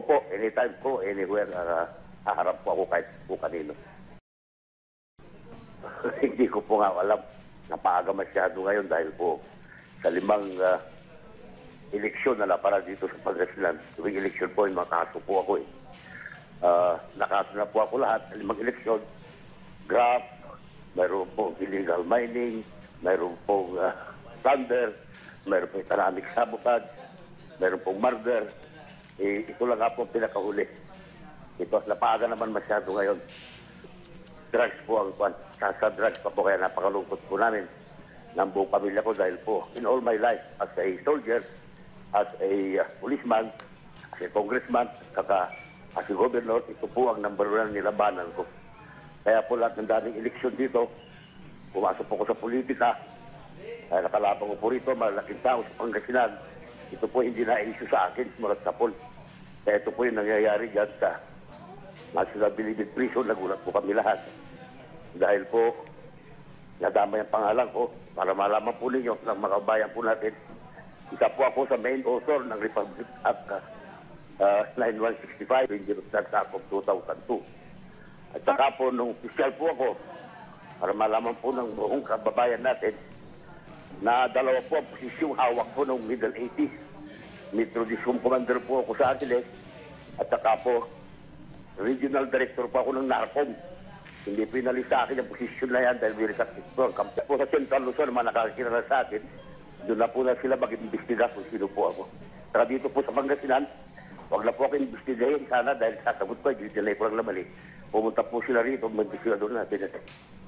Opo, anytime po, anywhere, haharap po ako kahit po kanino. Hindi ko po nga alam. Napaaga masyado ngayon dahil po sa 5 eleksyon na napara dito sa Pangasinan. Tuwing eleksyon po, makaso po ako eh. Nakaso na po ako lahat sa 5 eleksyon. Graft, mayroon po illegal mining, mayroon po plunder, mayroon po economic sabotage, mayroon po murder. Ito lang nga po pinakahuli. Ito, napaaga naman masyado ngayon. Drugs po ang kwan. Sa drugs pa po kaya napakalungkot po namin ng buong pamilya ko dahil po in all my life as a soldier, as a policeman, as a congressman, as a governor, ito po ang number 1 nilabanan ko. Kaya po lahat ng daming eleksyon dito, pumasok po ko sa politika, nakalabang ko po rito, malaking tao sa Pangasinan. Ito po hindi na-issue sa akin, sumalat sa poll. Kaya ito po yung nangyayari dyan sa National Bilibid Prison, nagulat po kami lahat. Dahil po, nadama yung pangalan ko para malaman po ninyo ng mga bayan po natin. Isa po ako sa main author ng Republic Act 9165, Act of 2002. At saka po, nung official po ako, para malaman po ng buong kababayan natin, na 2 po ang posisyong hawak po ng Middle 80s. Metro Discom Commander po ako sa Angeles. At saka po, Regional Director po ako ng NARCOM. Hindi pinalis sa akin ang posisyon na yan dahil may resakit po. Po sa Central Luzon, mga nakakilala sa akin, doon na po na sila mag-imbestiga kung sino po ako. Saka dito po sa Pangasinan, huwag na po ako imbestigahin sana dahil sasagot ko, hindi nila po lang mali. Pumunta po sila rito, mag-imbestiga doon natin.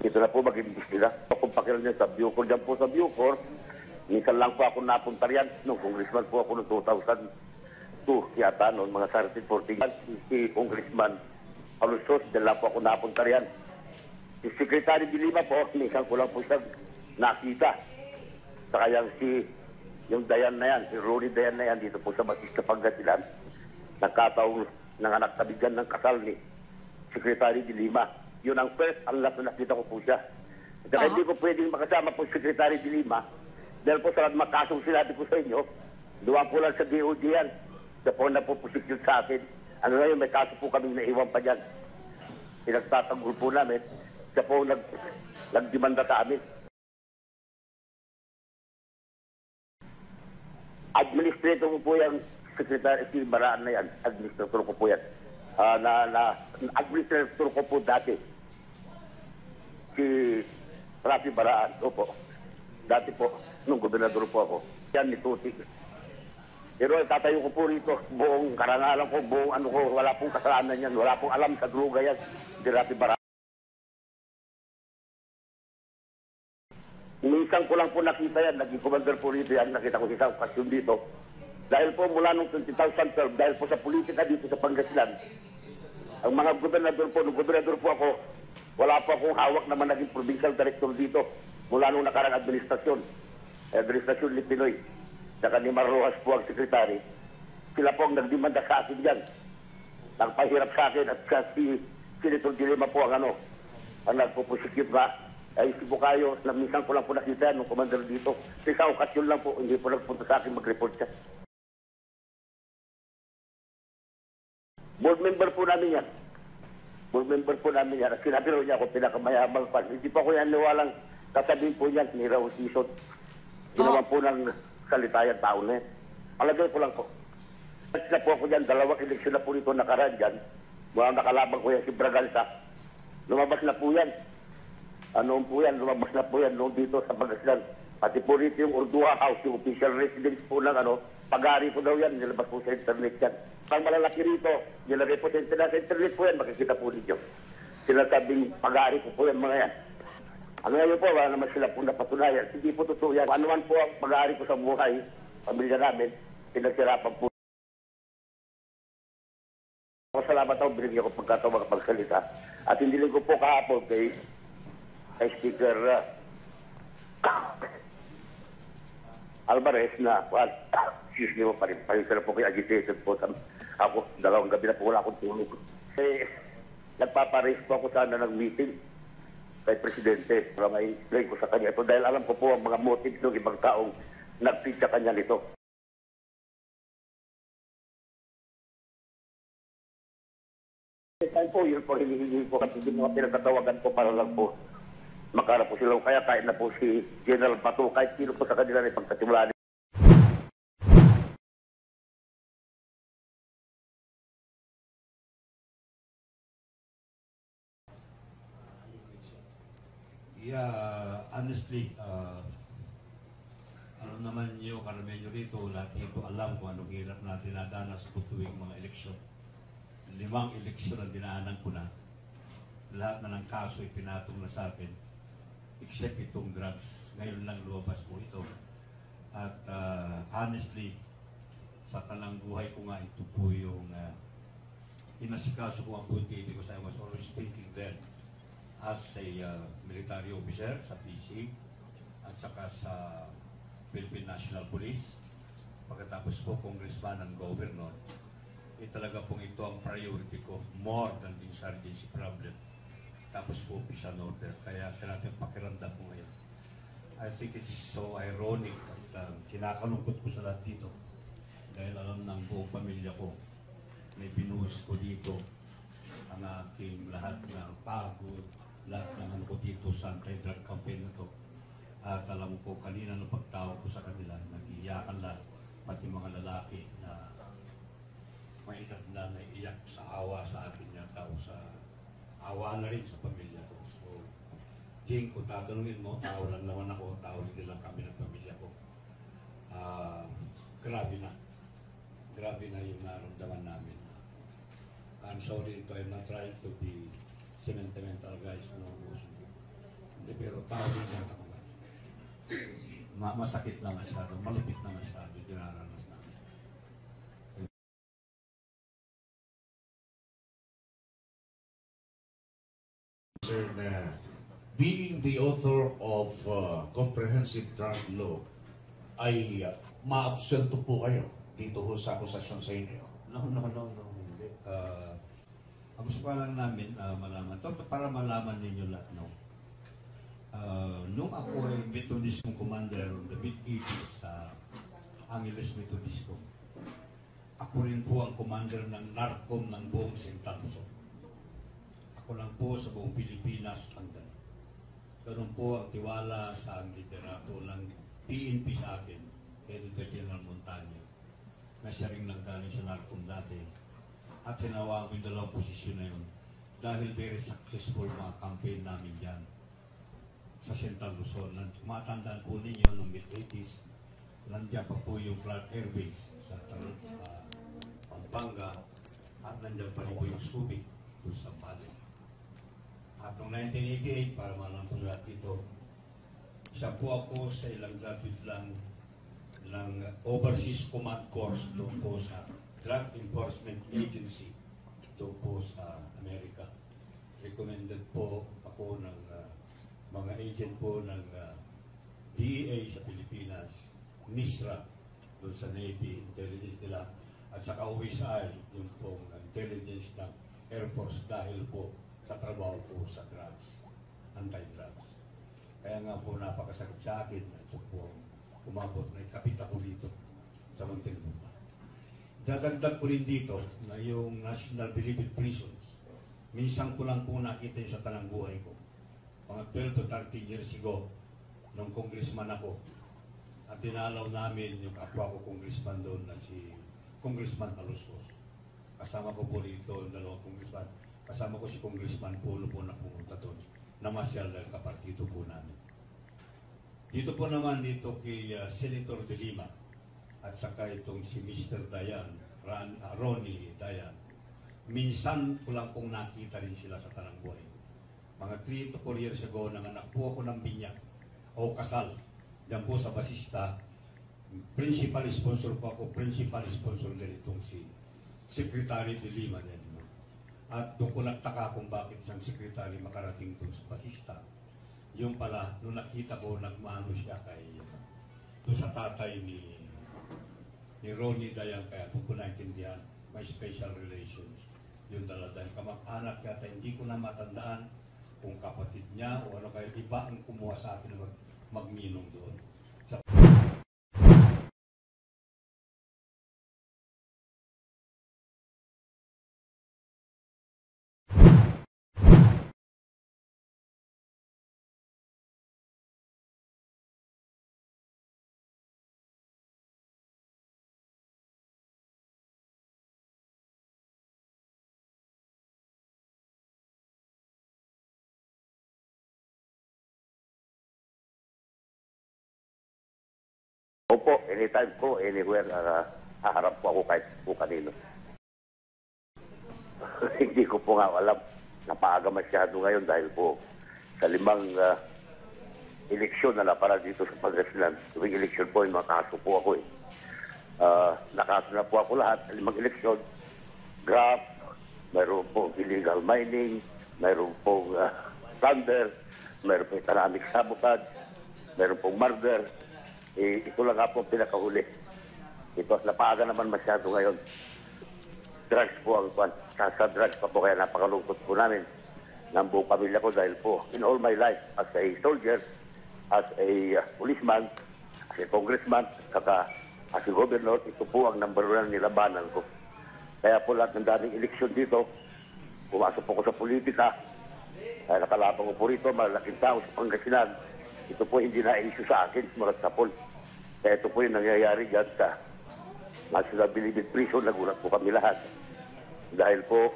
Dito na po mag-imbestiga. Kung pakilan niya sa Bucor, dyan po sa Bucor, minsan lang po ako napunta riyan. Nung congressman po ako noong 2002, yata noon, mga 13-14. Si Congressman Alusos, dyan lang po ako napunta riyan. Si Secretary de Lima po, minsan ko lang po siya nakita. Saka yung Dayan na yan, si Rory Dayan na yan, dito po sa Batista, Pangasinan. Nagkataong nanganak kabigyan ng kasal ni Secretary de Lima. Yun ang first, ang nakita ko po siya. At hindi ko pwedeng makasama po si Secretary de Lima dahil po sa makasong sinabi ko sa inyo, duwa po lang sa DOJ yan. Siya po napupusikyon sa akin. Ano na yun, may kaso po kami naiwan pa dyan. Pinagtatanggol po namin. Siya po nagdemanda sa amin. Administrator ko po yung Secretary, si Baraan na yan. Administrator ko po yan. Administrator ko po dati. Si Rafi Baraan. Opo. Dati po, nung gobernador po ako. Yan ni Tuti. Pero tatayo ko po rito, buong karangalan ko, buong ano ko, wala pong kasalanan yan, wala pong alam sa druga yan, si Rafi Baraan. Minsan ko lang po nakita yan, naging commander po rito yan, nakita ko isang okasyon dito. Dahil po mula noong 2012, dahil po sa politika dito sa Pangasinan, ang mga gobernador po, nung gobernador po ako, wala po akong hawak naman naging provincial director dito mula nung nakarang administrasyon ni Pinoy. Saka ni Marrojas po ang sekretary. Sila po ang nagdemanda sa akin dyan. Nagpahirap sa akin at si Senator Dilema po ang nagpupusikip ba. Ay si Bukayo, na minsan ko lang po nakita nung commander dito. Sa isang okasyon lang po, hindi po nagpunta sa akin mag-report siya. Board member po namin yan. Board member po namin yan. Sinabi rin niya ako pinakamayabang pa. Hindi pa ko yan niwalang kasabihin po yan ni Raul Sison. Ginawa po ng salitayan tao na yan. Palagay ko lang po. Sila po ako dyan, 2 eleksyon na po nito nakaraan dyan. Mga nakalabang ko yan si Braganza. Lumabas na po yan. Lumabas na po yan noong dito sa Pangasinan. Pati po rito yung Ordua House, yung official residence po ng pag-ari po daw yan, nilabas po sa internet yan. Ang malalaki rito, nilagay po sa internet po yan, makikita po ninyo. Sinasabing pag-ari po yan mga yan. Ang ngayon po, wala naman sila po napatunayan. Hindi po totoo yan. Ano man po ang pag-ari ko sa buhay, pamilya namin, pinagsirapan po. Salamat ako, binigyan ko pagkataon makapagsalita. At hindi ko po kahapon kay Speaker Alvarez na, excuse me po, parisara po kayo agitated po. Ako, 2 gabi na po wala akong tulog. Nagpaparis po ako sana ng meeting kay Presidente para ma-explain ko sa kanya ito dahil alam ko po ang mga motives ng ibang taong nag-feed sa kanya nito. yun po, hinihingi ko kasi yung mga pinagtatawagan ko para lang po makaharap po sila. Kaya kahit na po si General Bato, kahit sino po sa kanila na ipagkatiwalaan. Yeah, honestly, alam naman niyo, karamihan nyo rito, lahat dito alam kung anong hirap na dinadanas po tuwing mga eleksyon. 5 eleksyon ang dinaanan ko na. Lahat na ng kaso ay pinatong na sa akin, except itong drugs. Ngayon lang lumabas po ito. At honestly, sa tanang buhay ko nga, ito po yung inasikaso ko ang buti because I was always thinking then as a military officer sa PC at saka sa Philippine National Police, pagkatapos po congressman and governor, talaga pong ito ang priority ko more than the insurgency problem. Tapos po peace and order, kaya natin pakiramdam po ngayon. I think it's so ironic at kinakalungkot ko sa lahat dito dahil alam ng buong pamilya ko, may binuhos ko dito ang aking lahat ng pagod, lahat ng ano ko dito sa anti-drug campaign na to. At alam ko kanina nung pagtawag ko sa kanila, nag-iiyakan lahat, pati mga lalaki na may edad na naiiyak sa awa sa akin yata o sa awa na rin sa pamilya ko. So, Jing, kung tatanungin mo, tao lang naman ako, tao din lang kami ng pamilya ko. Grabe na. Grabe na yung naramdaman namin. I'm sorry if I'm not trying to be sentimental, guys. No, hindi, pero tao din lang ako, guys. Masakit na masyado, malupit na masyado, dinaranas namin. Sir, being the author of comprehensive drug law, ay maabsuelto po kayo dito ho sa akusasyon sa inyo? No, hindi. Ang gusto pa lang namin malaman, para malaman ninyo lahat, no? Nung ako ay Methodist commander on the mid-80s sa Angeles Methodist, ako rin po ang commander ng NARCOM ng buong Central Luzon. Ako lang po sa buong Pilipinas hanggang. Ganun po ang tiwala sa ang liderato ng PNP sa akin, headed by General Montaño, na siya rin nanggaling sa NARCOM dati. At hinawa ko yung dalawang posisyon na yun dahil very successful mga campaign namin dyan sa Central Luzon. Matandaan po ninyo noong mid-80s, nandiyan pa po yung Clark Air Base sa Pampanga at nandiyan pa rin po yung Subic doon sa Pali. At noong 1988, para malaman po lahat dito, isa po ako sa ilang graduate lang ng Overseas Command Course doon po sa Drug Enforcement Agency doon po sa Amerika. Recommended po ako ng mga agent po ng DEA sa Pilipinas, NISRA doon sa Navy, intelligence nila, at saka OSI, yung pong intelligence ng Air Force dahil po sa trabaho po sa drugs, anti-drugs. Kaya nga po napakasakit sa akin na ito po umabot na ikapit ako dito sa Muntinlupa. Dadagdag ko rin dito na yung National Bilibid Prisons, minsan ko lang po nakita yun sa tanang buhay ko. Mga 12 to 13 years ago, nung congressman ako, at dinalaw namin yung kapwa ko congressman doon na si Congressman Maluscos. Kasama ko po rito yung dalawang congressman. Kasama ko si Congressman Pulo po na pumunta doon, na masyal dahil kapartito po namin. Dito po naman dito kay Senator De Lima at saka itong si Mr. Dayan, Ronnie Dayan. Minsan ko lang pong nakita rin sila sa tanang buhay. Mga 3 to 4 years ago, nanganak po ako ng binyag o kasal. Diyan po sa Basista, principal sponsor po ako, principal sponsor din itong si Secretary De Lima din. No? At doon ko nagtaka kung bakit siyang secretary makarating doon sa Basista. Yung pala, nung nakita ko, nagmano siya kay doon sa tatay ni Ronnie Dayan, kaya doon ko naintindihan, may special relations. Yung dala-dahil kamag-anak yata, hindi ko na matandaan kung kapatid niya o ano, kaya iba ang kumuha sa akin magninong doon. Opo, anytime po, anywhere, haharap po ako kahit po kanino. Hindi ko po nga alam. Napaaga masyado ngayon dahil po sa 5 eleksyon na para dito sa Pangasinan. Tuwing eleksyon po, nakaso po ako eh. Nakaso na po ako lahat sa 5 eleksyon. Graft, mayroon po illegal mining, mayroon po plunder, mayroon po economic sabotage, mayroon po murder. Ito lang nga po pinakahuli. Ito, napaaga naman masyado ngayon. Drugs po ang sa drugs pa po, kaya napakalungkot po namin ng buong pamilya ko dahil po in all my life as a soldier, as a policeman, as a congressman, saka as a governor, ito po ang number 1 nilabanan ko. Kaya po lahat ng daming eleksyon dito, pumasok po ko sa politika, kaya nakalaban ko po rito, malaking tao sa Pangasinan. Ito po hindi na-issue sa akin, sumarat sa poll. Kaya ito po yung nangyayari dyan sa National Bilibid Prison, nagulat po kami lahat. Dahil po,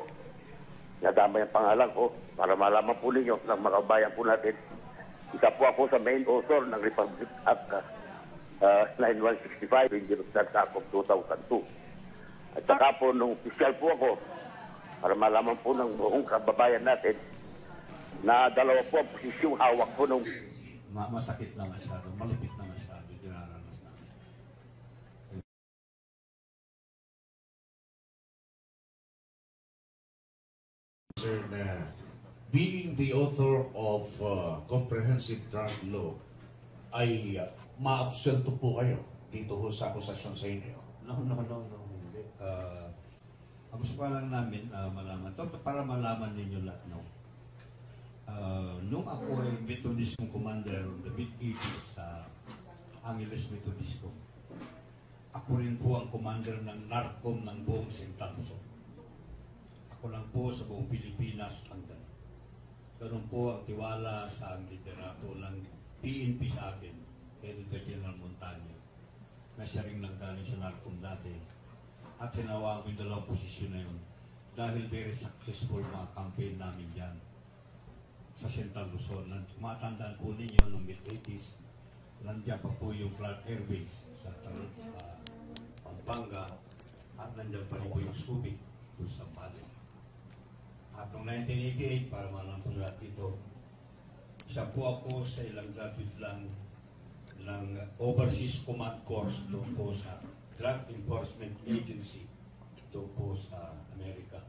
nadama yung pangalan ko para malaman po ninyo ng mga kabayan po natin. Isa po ako sa main author ng Republic Act 9165, Dangerous Drugs Act of 2002. At saka po, nung official po ako, para malaman po ng buong kababayan natin, na 2 po ang posisyong hawak po nung Masakit na masyado, malupit na masyado, dinaranas namin. Sir, being the author of comprehensive drug law, ay maabsuelto po kayo dito ho sa akusasyon sa inyo? No, hindi. Ang gusto pa lang namin malaman, para malaman ninyo lahat, no? Nung ako ay Methodist commander on the mid-80s sa Angeles Methodist, ako rin po ang commander ng NARCOM ng buong Central Luzon. Ako lang po sa buong Pilipinas hanggang. Ganun po ang tiwala sa ang liderato ng PNP sa akin, headed by General Montaño, na siya rin nanggaling sa NARCOM dati. At hinawa ko yung 2 posisyon na yun dahil very successful mga campaign namin dyan sa Central Luzon. Matandaan po ninyo noong mid-80s, nandiyan pa po yung Clark Air Base sa Pampanga at nandiyan pa rin po yung Subic doon sa Pali. At noong 1988, para malaman po lahat dito, isa po ako sa ilang graduate lang ng Overseas Command Course doon po sa Drug Enforcement Agency doon po sa Amerika.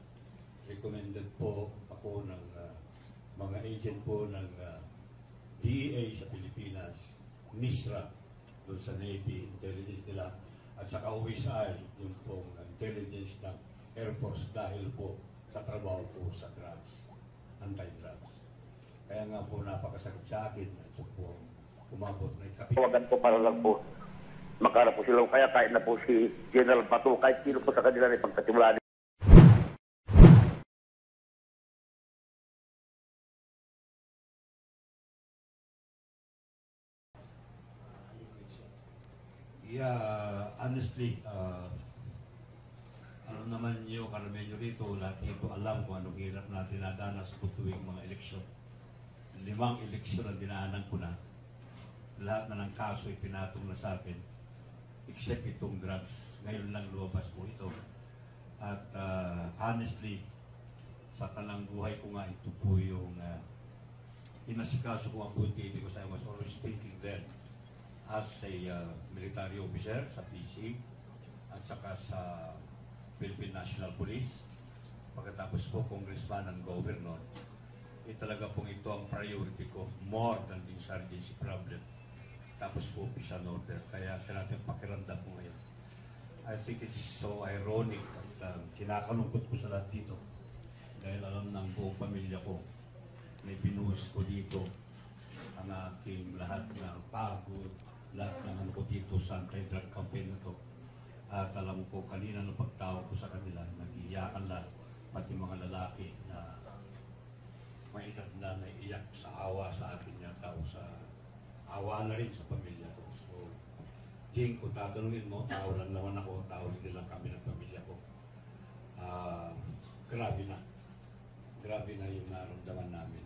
Recommended po ako ng mga agent po ng DEA sa Pilipinas, NISRA, doon sa Navy, intelligence nila, at saka OSI, yung pong intelligence ng Air Force dahil po sa trabaho po sa drugs, anti-drugs. Kaya nga po napakasakit sa akin, ito po umabot na ikapit. tawagan po para lang po makarap po sila. Kaya kahit na po si General Pato, kahit sino po sa kanila na ipagkatiwalaan. Yeah, honestly, ano naman nyo, karamihan nyo rito, lahat dito alam kung anong hirap na dinadanas po tuwing mga eleksyon. 5 eleksyon na dinaanan ko na. Lahat na ng kaso ay pinatong na sa akin, except itong drugs. Ngayon lang lumabas po ito. At honestly, sa tanang buhay ko nga, ito po yung inasikaso ko ang buti because I was always thinking then as a military officer sa PC at saka sa Philippine National Police. Pagkatapos po congressman and governor, talaga pong ito ang priority ko more than the insurgency problem. Tapos po peace and order. Kaya natin pakiramdam ko ngayon. I think it's so ironic at kinakalungkot ko sa lahat dito dahil alam ng buong pamilya ko may binuhos ko dito ang aking lahat ng pagod, lahat ng ano ko dito sa anti-drug campaign na to. At alam ko kanina nung pagtawag ko sa kanila, nag-iiyakan lahat, pati mga lalaki na may edad na naiiyak sa awa sa akin yata o sa awa na rin sa pamilya ko. So, Jing, kung tatanungin mo, tao lang naman ako, tao din lang kami ng pamilya ko. Grabe na. Grabe na yung naramdaman namin.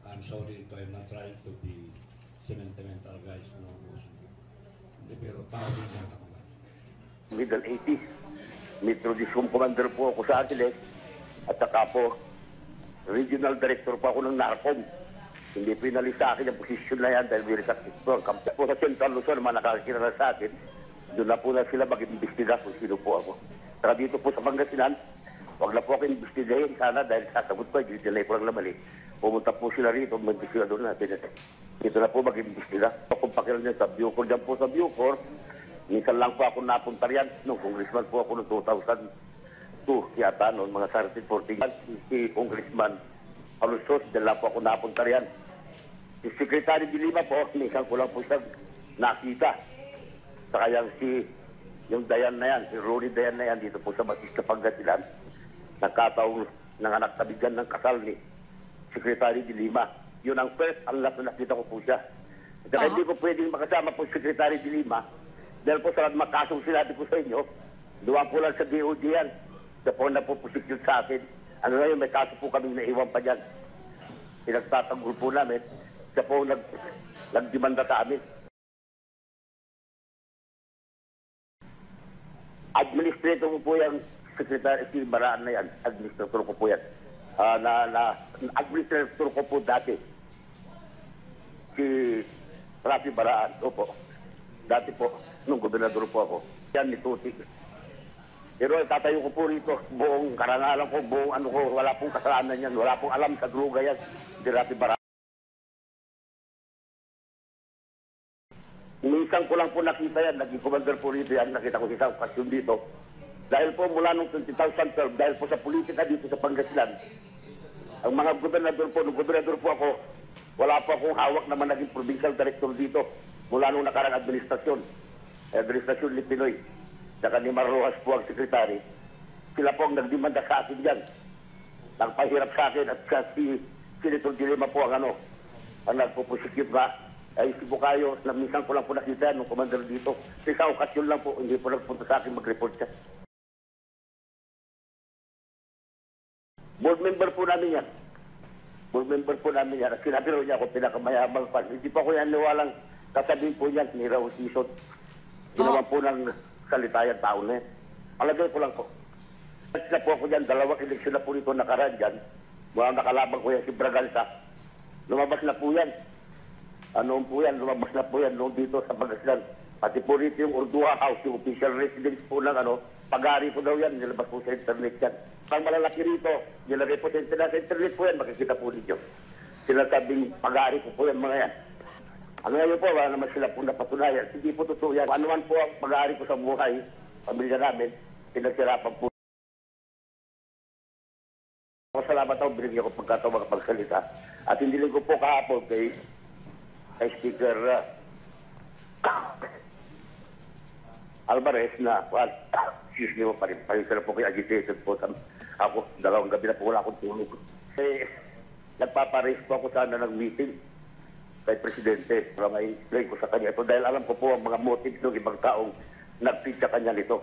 I'm sorry, I'm not trying to be sentimental, guys. No, Pero tao din yan ako. Middle 80s. Metro Discom Commander po ako sa Angeles. At saka po, Regional Director po ako ng NARCOM. Hindi pinalis sa akin ang posisyon na yan dahil may resakit po. Kampi po sa Central Luzon, mga nakakilala sa akin, doon na po na sila mag-imbestiga kung sino po ako. Saka dito po sa Pangasinan, huwag na po ako imbestigahin sana dahil sasagot ko, hindi nila po lang mali. Pumunta po sila rito, mag-imbestiga doon natin. Dito na po mag-imbestiga. Kung pakilan niya sa Bucor, dyan po sa Bucor, minsan lang po ako napunta riyan. Nung congressman po ako noong 2002, yata noon, mga 13-14. Si Congressman Alusos, dyan lang po ako napunta riyan. Si Secretary de Lima po, minsan ko lang po siya nakita. Saka yung Dayan na yan, si Rory Dayan na yan, dito po sa Batista, Pangasinan. Nagkataong nanganak na bigyan ng kasal ni Secretary de Lima. Yun ang first, ang nakita ko po siya. At saka hindi ko pwedeng makasama po si Secretary de Lima dahil po sa makasong sinabi ko sa inyo, duwang po lang sa DOJ yan. Siya po na po prosecute sa akin. Ano na yun, may kaso po kami naiwan pa dyan. Pinagtatanggol po namin. Siya po nagdemanda sa amin. Administrator ko po yan, Secretary, si Baraan na yan. Administrator ko po yan. Administrator ko po dati. Si Rafi Baraan. Opo. Dati po, nung gobernador po ako. Yan ni Tuti. Pero tatayo ko po rito, buong karangalan ko, buong ano ko, wala pong kasalanan yan. Wala pong alam sa druga yan. Si Rafi Baraan. Minsan ko lang po nakita yan, naging commander po rito yan, nakita ko isang okasyon dito. Dahil po mula noong 2012, dahil po sa politika dito sa Pangasinan, ang mga gobernador po, nung gobernador po ako, wala po akong hawak naman naging provincial director dito mula nung nakarang administrasyon ni Pinoy. Saka ni Marrojas po ang sekretary. Sila po ang nagdemanda sa akin dyan. Nagpahirap sa akin at si Senator Dilema po ang nagpo-prosecute ba. Ay si Bukayo, na minsan ko lang po nakita nung commander dito. Sa okasyon lang po, hindi po nagpunta sa akin mag-report siya. Board member po namin yan. Board member po namin yan. Sinabi rin niya ako pinakamayabang pa. Hindi pa ko yan niwalang kasabihin po yan ni Raul Sison. Ginawa po ng salitayan tao na yan. Palagay ko lang po. Sila po ako dyan, dalawang eleksyon na po nito nakaraan dyan. Mga nakalabang ko yan si Braganza. Lumabas na po yan. Ano po yan, lumabas na po yan noong dito sa Pangasinan. Pati po rito yung Urdua House, yung official residence po ng pag-ari po daw yan, nilabas po sa internet yan. Ang malalaki rito, nilagay po sa internet po yan, makikita po ninyo. Sinasabing pag-ari po yan mga yan. Ang ngayon po, wala naman sila po napatunayan. Hindi po totoo yan. Ano man po ang pag-ari ko sa buhay, pamilya namin, pinagsirapan po. Salamat ako, binigyan ko pagkatawa makapagsalita. At hindi lang ko po kahapon kay Speaker Alvarez na, excuse me mo pa rin, parisara po kayo agitated po. Ako, dalawang gabi na po wala akong tulog. Nagpapares po ako sana ng meeting kay Presidente para ma-explain ko sa kanya ito dahil alam ko po ang mga motives ng ibang taong nag-feed sa kanya nito.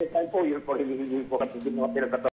Time po, yun po, hinihingi po kasi yung mga pinagkataon.